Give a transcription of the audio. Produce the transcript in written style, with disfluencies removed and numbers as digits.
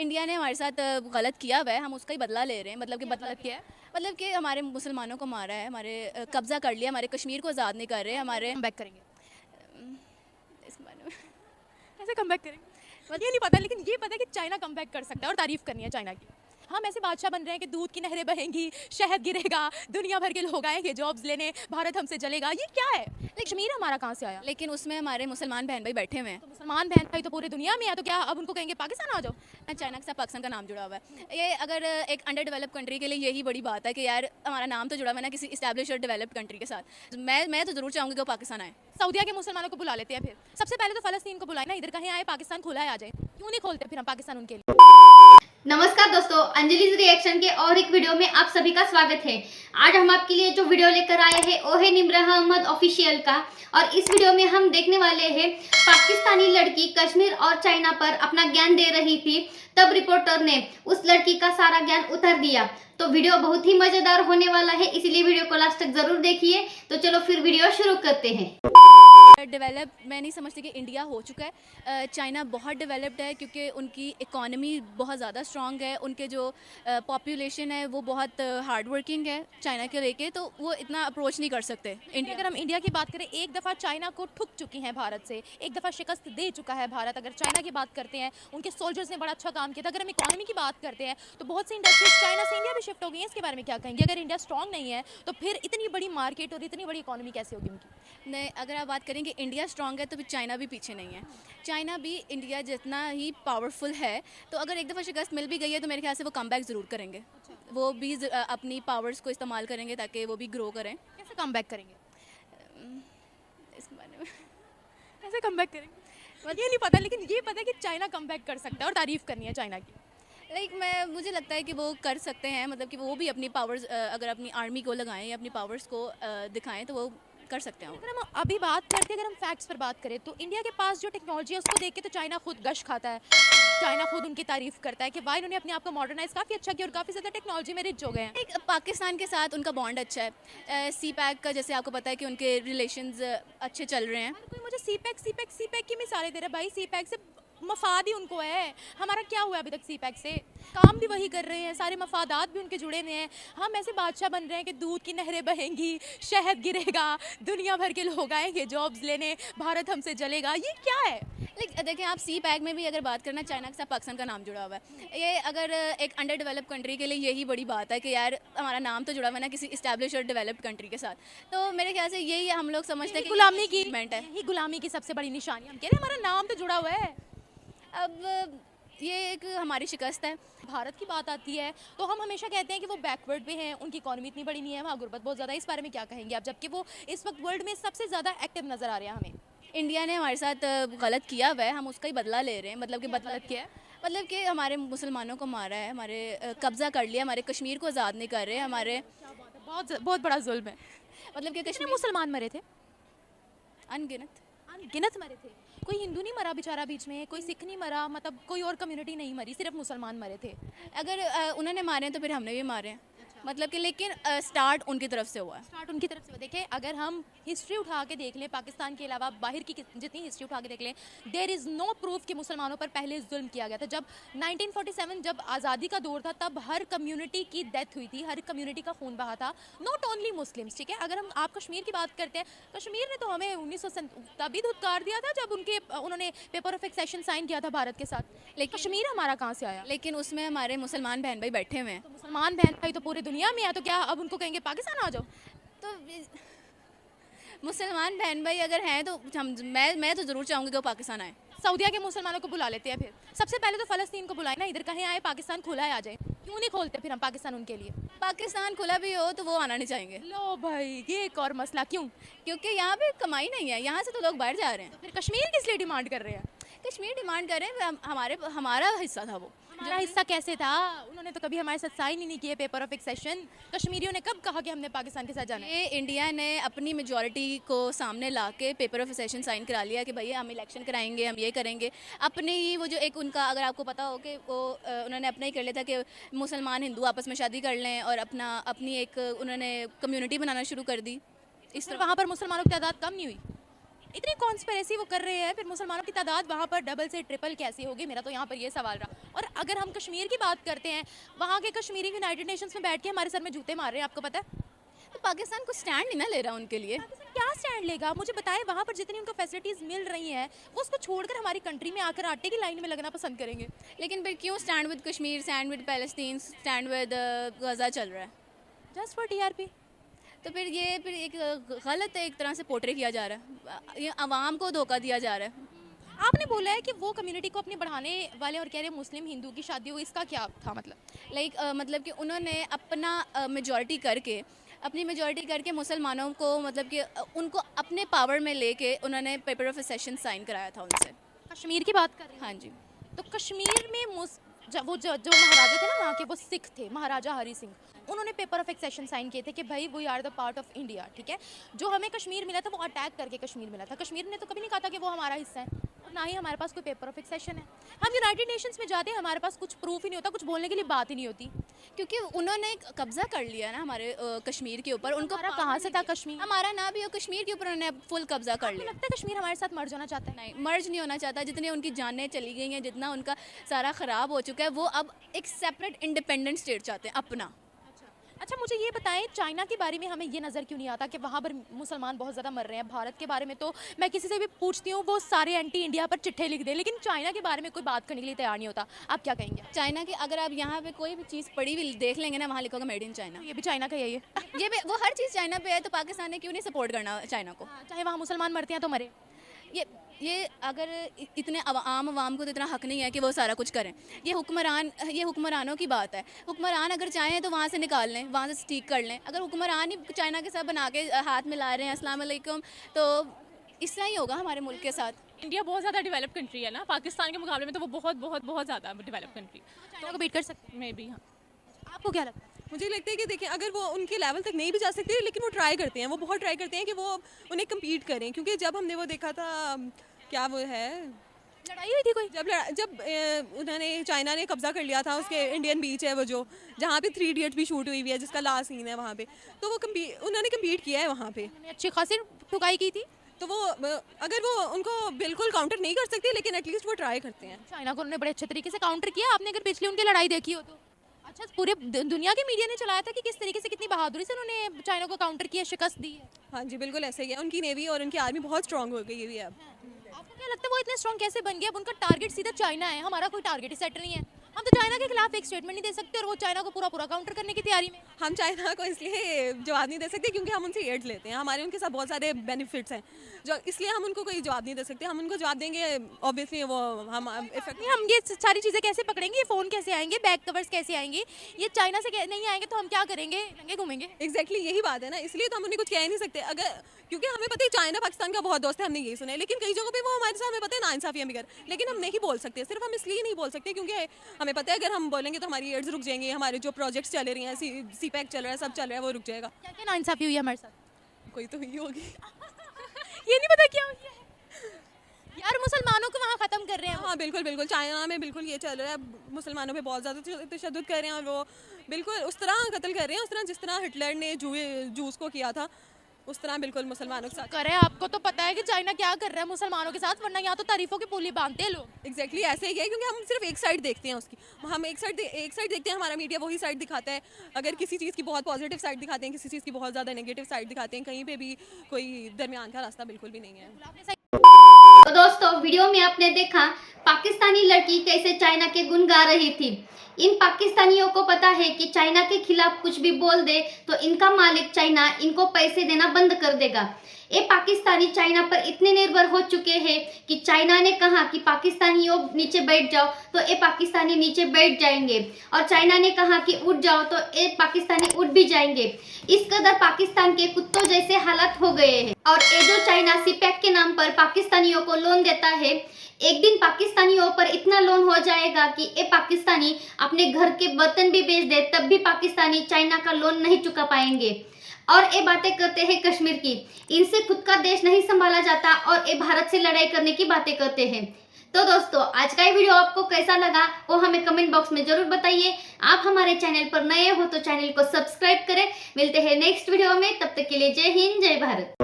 India ने हमारे साथ गलत किया हुआ है, हम उसका ही बदला ले रहे हैं। मतलब कि बदला किया है, मतलब कि हमारे मुसलमानों को मारा है, हमारे कब्जा कर लिया, हमारे कश्मीर को आज़ाद नहीं कर रहे, हमारे कम बैक करेंगे, इस बारे में ऐसे कम बैक करेंगे। ये नहीं पता, लेकिन ये पता है कि चाइना कम बैक कर सकता है और तारीफ करनी है चाइना की। हम ऐसे बादशाह बन रहे हैं कि दूध की नहरें बहेंगी, शहद गिरेगा, दुनिया भर के लोग आएंगे जॉब्स लेने, भारत हमसे जलेगा। ये क्या है? कश्मीर हमारा कहाँ से आया? लेकिन उसमें हमारे मुसलमान बहन भाई बैठे हुए हैं। तो मुसलमान बहन भाई तो पूरी दुनिया में है, तो क्या अब उनको कहेंगे पाकिस्तान आ जाओ? चाइना के साथ पाकिस्तान का नाम जुड़ा हुआ है। ये अगर एक अंडर डेवलप कंट्री के लिए यही बड़ी बात है कि यार हमारा नाम तो जुड़ा हुआ है ना किसी इस्टेब्लिश और डेवलप्ड कंट्री के साथ। मैं तो ज़रूर चाहूँगी कि वो पाकिस्तान आए। सऊदिया के मुसलमानों को बुला लेते हैं फिर। सबसे पहले तो फ़लस्तीन को बुलाए ना, इधर कहीं आए, पाकिस्तान खुला है, आ जाए। क्यों नहीं खोलते फिर हम पाकिस्तान उनके लिए? नमस्कार दोस्तों, अंजलि रिएक्शन के और एक वीडियो में आप सभी का स्वागत है। आज हम आपके लिए जो वीडियो लेकर आए हैं वो है निम्रह अहमद ऑफिशियल का। और इस वीडियो में हम देखने वाले हैं पाकिस्तानी लड़की कश्मीर और चाइना पर अपना ज्ञान दे रही थी, तब रिपोर्टर ने उस लड़की का सारा ज्ञान उतार दिया। तो वीडियो बहुत ही मजेदार होने वाला है, इसलिए वीडियो को लास्ट तक जरूर देखिए। तो चलो फिर वीडियो शुरू करते हैं। डेवलप मैं नहीं समझती कि इंडिया हो चुका है। चाइना बहुत डेवलप्ड है क्योंकि उनकी इकॉनमी बहुत ज़्यादा स्ट्रॉन्ग है, उनके जो पॉपुलेशन है वो बहुत हार्ड वर्किंग है चाइना के लेके, तो वो इतना अप्रोच नहीं कर सकते इंडिया। अगर हम इंडिया की बात करें, एक दफ़ा चाइना को ठुक चुकी हैं भारत से, एक दफ़ा शिकस्त दे चुका है भारत। अगर चाइना की बात करते हैं, उनके सोल्जर्स ने बड़ा अच्छा काम किया था। अगर हम इकोनॉमी की बात करते हैं तो बहुत सी इंडस्ट्रीज चाइना से इंडिया भी शिफ्ट हो गई हैं। इसके बारे में क्या कहेंगे? अगर इंडिया स्ट्रॉन्ग नहीं है तो फिर इतनी बड़ी मार्केट और इतनी बड़ी इकोनॉमी कैसे होगी उनकी? नहीं, अगर आप बात करेंगे इंडिया स्ट्रॉन्ग है तो फिर चाइना भी पीछे नहीं है। चाइना भी इंडिया जितना ही पावरफुल है, तो अगर एक दफ़ा शिकस्त मिल भी गई है तो मेरे ख्याल से वो कम बैक ज़रूर करेंगे। वो भी अपनी पावर्स को इस्तेमाल करेंगे ताकि वो भी ग्रो करें। कैसे कम बैक करेंगे? इस बारे में कैसे कम बैक करेंगे? ये नहीं पता, लेकिन ये पता है कि चाइना कम बैक कर सकता है और तारीफ करनी है चाइना की। मुझे लगता है कि वो कर सकते हैं, मतलब कि वो भी अपनी पावर्स अगर अपनी आर्मी को लगाएं या अपनी पावर्स को दिखाएं तो वो कर सकते हैं। अगर हम अभी बात करते हैं, अगर हम फैक्ट्स पर बात करें तो इंडिया के पास जो टेक्नोलॉजी है उसको देख के तो चाइना खुद गश खाता है। चाइना खुद उनकी तारीफ करता है कि भाई इन्होंने अपने आप को मॉडर्नाइज काफ़ी अच्छा किया और काफ़ी ज़्यादा टेक्नोलॉजी में रिच हो गए हैं। एक पाकिस्तान के साथ उनका बॉन्ड अच्छा है। सी पैक का जैसे आपको पता है कि उनके रिलेशंस अच्छे चल रहे हैं। कोई मुझे सी पैक की मिसालें दे रहा है। भाई सी पैक से मफाद ही उनको है, हमारा क्या हुआ अभी तक? सी पैक से काम भी वही कर रहे हैं, सारे मफादात भी उनके जुड़े हुए हैं। हम ऐसे बादशाह बन रहे हैं कि दूध की नहरें बहेंगी, शहद गिरेगा, दुनिया भर के लोग आएंगे जॉब्स लेने, भारत हमसे जलेगा। ये क्या है? देखिए, आप सी पैक में भी अगर बात करना, चाइना के साथ पाकिस्तान का नाम जुड़ा हुआ है। ये अगर एक अंडर डेवलप कंट्री के लिए यही बड़ी बात है कि यार हमारा नाम तो जुड़ा हुआ है ना किसी इस्टेब्लिश और डेवलप्ड कंट्री के साथ, तो मेरे ख्याल से यही हम लोग समझते हैं कि गुलामी की अचीवमेंट है। यही गुलामी की सबसे बड़ी निशानी। हम कह रहे हैं हमारा नाम तो जुड़ा हुआ है। अब ये एक हमारी शिकस्त है। भारत की बात आती है तो हम हमेशा कहते हैं कि वो बैकवर्ड पे हैं, उनकी इकोनॉमी इतनी बड़ी नहीं है, वहाँ गुर्बत बहुत ज़्यादा है। इस बारे में क्या कहेंगे आप, जबकि वो इस वक्त वर्ल्ड में सबसे ज़्यादा एक्टिव नज़र आ रहे हैं हमें? इंडिया ने हमारे साथ गलत किया हुआ है, हम उसका ही बदला ले रहे हैं। मतलब कि बदला गलत किया है? मतलब कि हमारे मुसलमानों को मारा है, हमारे कब्जा कर लिया, हमारे कश्मीर को आज़ाद नहीं कर रहे, हमारे क्या बात है, बहुत बहुत बड़ा जुल्म है। मतलब कि कितने कश्मीर मुसलमान मरे थे? अनगिनत। अनगिनत मरे थे। कोई हिंदू नहीं मरा बेचारा बीच में, कोई सिख नहीं मरा, मतलब कोई और कम्युनिटी नहीं मरी, सिर्फ मुसलमान मरे थे। अगर उन्होंने मारे हैं तो फिर हमने भी मारे हैं। मतलब कि लेकिन स्टार्ट उनकी तरफ से हुआ है। स्टार्ट उनकी तरफ से हुआ। देखिए, अगर हम हिस्ट्री उठा के देख लें, पाकिस्तान के अलावा बाहर की जितनी हिस्ट्री उठा के देख लें, देयर इज़ नो प्रूफ कि मुसलमानों पर पहले जुल्म किया गया था। जब 1947 जब आज़ादी का दौर था, तब हर कम्युनिटी की डेथ हुई थी, हर कम्युनिटी का खून बहा था, नॉट ओनली मुस्लिम्स। ठीक है, अगर हम आप कश्मीर की बात करते हैं, कश्मीर ने तो हमें 1900 तभी धुतकार दिया था जब उन्होंने पेपर ऑफ एक्सेशन साइन किया था भारत के साथ। लेकिन कश्मीर हमारा कहाँ से आया? लेकिन उसमें हमारे मुसलमान बहन भाई बैठे हुए हैं। तो मुसलमान बहन भाई तो पूरी दुनिया में है, तो क्या अब उनको कहेंगे पाकिस्तान आ जाओ? तो मुसलमान बहन भाई अगर हैं तो मैं तो ज़रूर चाहूँगी कि वो पाकिस्तान आए। सऊदिया के मुसलमानों को बुला लेते हैं फिर। सबसे पहले तो फ़लस्तीन को बुलाए ना, इधर कहीं आए, पाकिस्तान खुला है, आ जाए। क्यों नहीं खोलते फिर हम पाकिस्तान उनके लिए? पाकिस्तान खुला भी हो तो वो आना नहीं चाहेंगे। लो भाई, ये एक और मसला। क्यों? क्योंकि यहाँ पे कमाई नहीं है, यहाँ से तो लोग बाहर जा रहे हैं। फिर कश्मीर किस लिए डिमांड कर रहे हैं? कश्मीर डिमांड कर रहे हैं, हमारा हिस्सा था वो। हमारा हिस्सा कैसे था? उन्होंने तो कभी हमारे साथ साइन ही नहीं किए पेपर ऑफ एक्सेशन। कश्मीरियों ने कब कहा कि हमने पाकिस्तान के साथ जाना है? ये इंडिया ने अपनी मेजॉरिटी को सामने ला के पेपर ऑफ एक्सेशन साइन करा लिया कि भैया हम इलेक्शन कराएंगे, हम ये करेंगे। अपने ही वो जो एक उनका, अगर आपको पता हो कि वो उन्होंने अपना ही कर लिया था कि मुसलमान हिंदू आपस में शादी कर लें और अपनी एक उन्होंने कम्युनिटी बनाना शुरू कर दी। इस तरह वहाँ पर मुसलमानों की तादाद कम नहीं हुई? इतनी कॉन्स्पिरेसी वो कर रहे हैं, फिर मुसलमानों की तादाद वहाँ पर डबल से ट्रिपल कैसी होगी, मेरा तो यहाँ पर ये सवाल रहा। और अगर हम कश्मीर की बात करते हैं, वहाँ के कश्मीरी यूनाइटेड नेशंस में बैठ के हमारे सर में जूते मार रहे हैं, आपको पता है? तो पाकिस्तान को स्टैंड नहीं ना ले रहा उनके लिए। पाकिस्तान क्या स्टैंड लेगा? मुझे बताएं, वहाँ पर जितनी उनको फैसिलिटीज़ मिल रही हैं वो उसको छोड़कर हमारी कंट्री में आकर आटे की लाइन में लगना पसंद करेंगे। लेकिन फिर क्यों stand with Kashmir, stand with Palestine, stand with Gaza चल रहा है? Just for TRP. तो फिर ये फिर एक गलत एक तरह से पोर्ट्रे किया जा रहा है, ये आवाम को धोखा दिया जा रहा है। आपने बोला है कि वो कम्युनिटी को अपनी बढ़ाने वाले और कह रहे हैं मुस्लिम हिंदू की शादी हो, इसका क्या था मतलब? मतलब कि उन्होंने अपना मेजॉरिटी करके, अपनी मेजॉरिटी करके मुसलमानों को मतलब कि उनको अपने पावर में लेके उन्होंने पेपर ऑफ असेशन साइन कराया था उनसे। कश्मीर की बात कर रहे हैं? हाँ जी। तो कश्मीर में जो महाराजा थे ना वहाँ के, वो सिख थे, महाराजा हरी सिंह। उन्होंने पेपर ऑफ एक्सेशन साइन किए थे कि भाई we are the part of India, ठीक है। जो हमें कश्मीर मिला था वो अटैक करके कश्मीर मिला था। कश्मीर ने तो कभी नहीं कहा था कि वो हमारा हिस्सा है, और ना ही हमारे पास कोई पेपर ऑफ एक्सेशन है। हम यूनाइटेड नेशंस में जाते हैं, हमारे पास कुछ प्रूफ ही नहीं होता, कुछ बोलने के लिए बात ही नहीं होती। क्योंकि उन्होंने एक कब्जा कर लिया ना हमारे कश्मीर के ऊपर। उनको हमारा कहाँ से था कश्मीर? हमारा ना भी हो, कश्मीर के ऊपर उन्होंने फुल कब्जा कर आपको लिया। लगता है कश्मीर हमारे साथ मर्ज होना चाहता है? नहीं, मर्ज नहीं होना चाहता। जितनी उनकी जानें चली गई हैं, जितना उनका सारा ख़राब हो चुका है, वो अब एक सेपरेट इंडिपेंडेंट स्टेट चाहते हैं अपना। अच्छा, मुझे ये बताएं, चाइना के बारे में हमें ये नज़र क्यों नहीं आता कि वहाँ पर मुसलमान बहुत ज़्यादा मर रहे हैं? भारत के बारे में तो मैं किसी से भी पूछती हूँ, वो सारे एंटी इंडिया पर चिट्ठे लिख दें, लेकिन चाइना के बारे में कोई बात करने के लिए तैयार नहीं होता। आप क्या कहेंगे? चाइना की अगर आप यहाँ पे कोई भी चीज़ पड़ी हुई देख लेंगे ना, वहाँ लिखोगे मेड इन चाइना। ये भी चाइना का यही है। ये भी वो हर चीज़ चाइना पे है, तो पाकिस्तान ने क्यों नहीं सपोर्ट करना चाइना को? चाहे वहाँ मुसलमान मरते हैं तो मरे। ये अगर इतने आम आवाम को तो इतना हक नहीं है कि वो सारा कुछ करें। ये हुक्मरानों की बात है। हुक्मरान अगर चाहें तो वहाँ से निकाल लें, वहाँ से स्टीक कर लें। अगर हुक्मरान ही चाइना के साथ बना के हाथ मिला रहे हैं अस्सलाम वालेकुम, तो इस तरह ही होगा हमारे मुल्क के साथ। इंडिया बहुत ज़्यादा डेवलप कंट्री है ना, पाकिस्तान के मुकाबले में तो वो बहुत बहुत बहुत ज़्यादा डेवलप कंट्री। चाइना को बीट कर सकते हैं? मे बी हाँ। आपको क्या लगता है? मुझे लगता है कि देखिए, अगर वो उनके लेवल तक नहीं भी जा सकते, लेकिन वो ट्राई करते हैं, वो बहुत ट्राई करते हैं कि वो उन्हें कम्पीट करें। क्योंकि जब हमने वो देखा था, क्या वो है, लड़ाई हुई थी कोई? जब उन्होंने चाइना ने कब्जा कर लिया था, उसके इंडियन बीच है वो जो, जहाँ पे 3 इडियट्स भी शूट हुई हुई है, जिसका लास्ट सीन है वहाँ पे, तो वो उन्होंने कम्पीट किया है वहाँ पे। अच्छी खासी ठुकाई की थी। तो वो अगर वो उनको बिल्कुल काउंटर नहीं कर सकते, लेकिन एटलीस्ट वो ट्राई करते हैं। चाइना को उन्होंने बड़े अच्छे तरीके से काउंटर किया। आपने अगर पिछली उनकी लड़ाई देखी हो तो? अच्छा, पूरे दुनिया के मीडिया ने चलाया था कि किस तरीके से, कितनी बहादुरी से उन्होंने चाइना को काउंटर किया, शिकस्त दी है। हाँ जी, बिल्कुल ऐसे ही है। उनकी नेवी और उनकी आर्मी बहुत स्ट्रांग हो गई हुई है अब। आपको क्या लगता है वो इतने स्ट्रॉन्ग कैसे बन गया? अब उनका टारगेट सीधा चाइना है, हमारा कोई टारगेट ही सेट नहीं है। हम तो चाइना के खिलाफ एक स्टेटमेंट नहीं दे सकते और वो चाइना को पूरा पूरा काउंटर करने की तैयारी में। हम चाइना को इसलिए जवाब नहीं दे सकते क्योंकि हम उनसे एड्स लेते हैं। हमारे उनके साथ बहुत सारे बेनिफिट्स हैं, जो इसलिए हम उनको कोई जवाब नहीं दे सकते। हम उनको जवाब देंगे, ऑब्वियसली वो हम इफेक्ट। हम ये सारी चीज़ें कैसे पकड़ेंगे? ये फ़ोन कैसे आएंगे? बैक कवर्स कैसे आएंगे? ये चाइना से नहीं आएंगे तो हम क्या करेंगे? नंगे घूमेंगे? एग्जैक्टली यही बात है ना, इसलिए तो हम उन्हें कुछ कह नहीं सकते। अगर क्योंकि हमें पता है चाइना पाकिस्तान का बहुत दोस्त है, हमने यही सुना है, लेकिन कई जगहों पे वो हमारे साथ, हमें पता है नाइंसाफियां भी कर, लेकिन हम नहीं बोल सकते। सिर्फ हम इसलिए नहीं बोल सकते क्योंकि हमें पता है अगर हम बोलेंगे तो हमारी एड्स रुक जाएंगे, हमारे जो प्रोजेक्ट्स चल रही हैं, सीपैक चल रहा है, सब चल रहा है, वो रुक जाएगा। क्या क्या नाइंसाफी हुई है हमारे साथ? कोई तो हुई होगी। ये नहीं पता क्या हुई है यार। मुसलमानों को वहाँ ख़त्म कर रहे हैं। हाँ बिल्कुल बिल्कुल, चाइना में बिल्कुल ये चल रहा है। मुसलमानों पे बहुत ज़्यादा तशद्दुद कर रहे हैं और वो बिल्कुल उस तरह कत्ल कर रहे हैं, उस तरह जिस तरह हिटलर ने जूस को किया था, उस तरह बिल्कुल मुसलमानों के साथ कर रहे हैं। आपको तो पता है कि चाइना क्या कर रहा है मुसलमानों के साथ, वरना यहाँ तो तारीफों की पुली बांधते हैं लोग। एग्जैक्टली ऐसे ही है, क्योंकि हम सिर्फ एक साइड देखते हैं उसकी। हम एक साइड देखते हैं, हमारा मीडिया वही साइड दिखाता है। अगर किसी चीज़ की बहुत पॉजिटिव साइड दिखाते हैं, किसी चीज़ की बहुत ज़्यादा नेगेटिव साइड दिखाते हैं, कहीं पे भी कोई दरमियान का रास्ता बिल्कुल भी नहीं है। तो दोस्तों, वीडियो में आपने देखा पाकिस्तानी लड़की कैसे चाइना के गुण गा रही थी। इन पाकिस्तानियों को पता है कि चाइना के खिलाफ कुछ भी बोल दे तो इनका मालिक चाइना इनको पैसे देना बंद कर देगा। ये पाकिस्तानी चाइना पर इतने निर्भर हो चुके हैं कि चाइना ने कहा कि पाकिस्तानियों नीचे बैठ जाओ तो ये पाकिस्तानी नीचे बैठ जाएंगे, और चाइना ने कहा कि उठ जाओ तो ये पाकिस्तानी उठ भी जाएंगे। इस कदर पाकिस्तान के कुत्तों जैसे हालात हो गए हैं। और ये जो चाइना सीपैक के नाम पर पाकिस्तानियों को लोन देता है, एक दिन पाकिस्तानियों पर इतना लोन हो जाएगा कि ये पाकिस्तानी अपने घर के बर्तन भी बेच दे, तब भी पाकिस्तानी चाइना का लोन नहीं चुका पाएंगे। और ये बातें करते हैं कश्मीर की, इनसे खुद का देश नहीं संभाला जाता और ये भारत से लड़ाई करने की बातें करते हैं। तो दोस्तों, आज का ये वीडियो आपको कैसा लगा वो हमें कमेंट बॉक्स में जरूर बताइए। आप हमारे चैनल पर नए हो तो चैनल को सब्सक्राइब करें। मिलते हैं नेक्स्ट वीडियो में, तब तक के लिए जय हिंद, जय भारत।